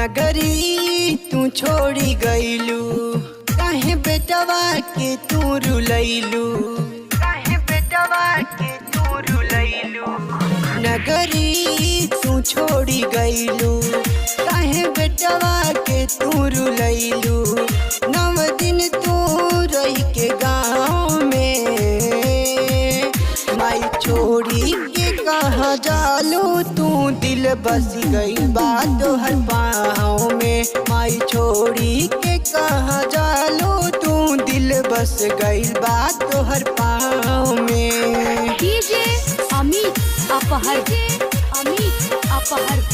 नगरी तू छोड़ी गईलू, काहे बेटवा के तू रुलैलू, काहे बेटवा के तू रुलैलू। नगरी तू छोड़ी गईलू, काहे बेटवा के तू रुलैलू। 9 दिन तू रही के गाँव में, माई छोड़ी के कहाँ जालू तू, दिल बस गई बात हर पाँव में। माई छोड़ी के कहाँ जालू तू, दिल बस गई बात हर पाँव में। डीजे अमित अपहर, अमित अपहर।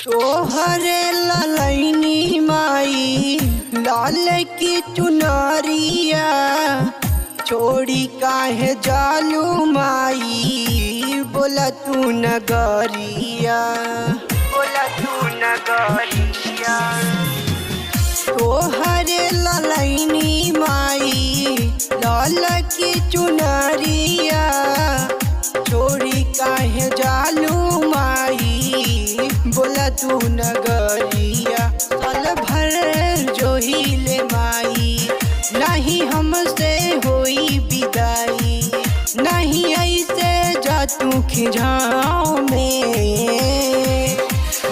तोहरे ललैनी माई लाल की चुनरिया, छोड़ी काहे जालू माई, बोला तू नगरिया, बोला तू नगरिया। तोहरे ललैनी माई लाल की चुनरिया, छोड़ी काहे जालू माई, बोला तू नगरिया। साल भर जो हिले माई, नहीं हमसे होई विदाई, नहीं ऐसे जा तू खिझाओ में।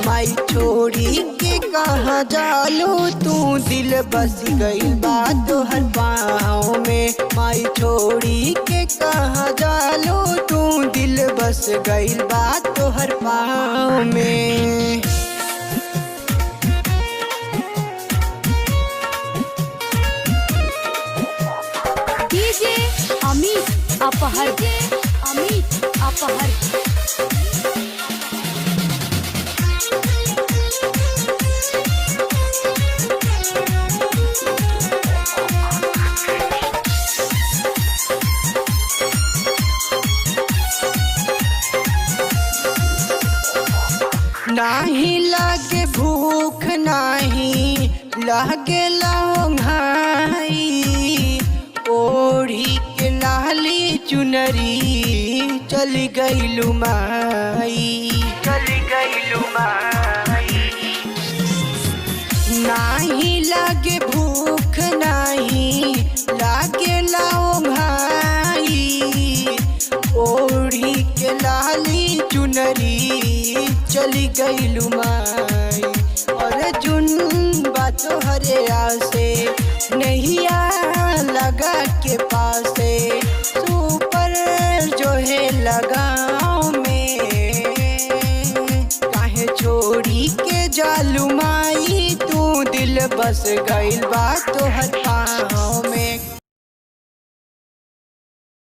माई छोड़ी के कहाँ जालू तू, दिल बस गई बात हर पाँव में। माई छोड़ी के कहाँ जालू तू, दिल बस गई बात हर पाँव में। डीजे अमित अपहर, अमित अपहर। नाही लागे भूख, नाही लागे लौंघाई, ओढ़ी के लाली चुनरी चल गईलू माई, चल गईलू माई। नाही लागे भूख, नाही लागे लौंघाई, ओढ़ी के लाली चुनरी चली गईलू माई। और जुन बातों हरे आसे, नैया लगा के पासे, सुपर जो है लगाओ में। काहे छोड़ी के जालू माई तू, दिल बस गईल बात हर